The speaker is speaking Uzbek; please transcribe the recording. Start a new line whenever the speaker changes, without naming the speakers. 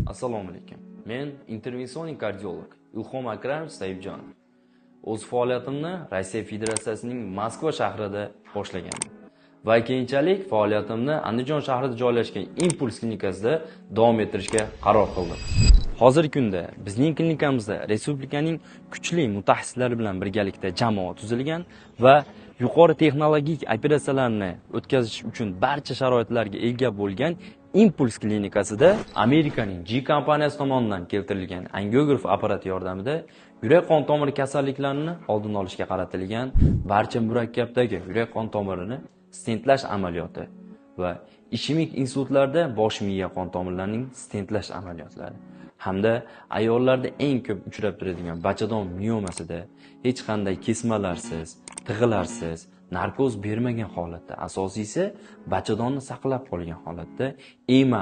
Assalomu alaykum. Men intervensionik kardiolog Ilhom Akramov Saidjonov. O'z faoliyatimni Rossiya Federatsiyasining Moskva shahrida boshlaganman. Va keyinchalik faoliyatimni Andijon shahrida joylashgan Impuls klinikasida davom ettirishga qaror qildim. Hozirgi kunda bizning klinikamizda respublikaning kuchli mutaxassislari bilan birgalikda jamoa tuzilgan va yuqori texnologik operatsiyalarni o'tkazish uchun barcha sharoitlarga ega bo'lgan Impuls klinikasida Amerikaning G kompaniyasi tomonidan keltirilgan angiograf apparati yordamida yurak qon tomiri kasalliklarini oldini olishga qaratilgan barcha murakkabdagi yurak qon tomirini stentlash amaliyoti va ishemik insultlarda bosh miya qon tomirlarining stentlash amaliyotlari hamda ayollarda eng ko'p uchrab turadigan bachadon miomasida hech qanday kesmalarsiz, tig'larsiz narkoz bermagan holatda, asosiysi bachadonni saqlab qolgan holatda EMA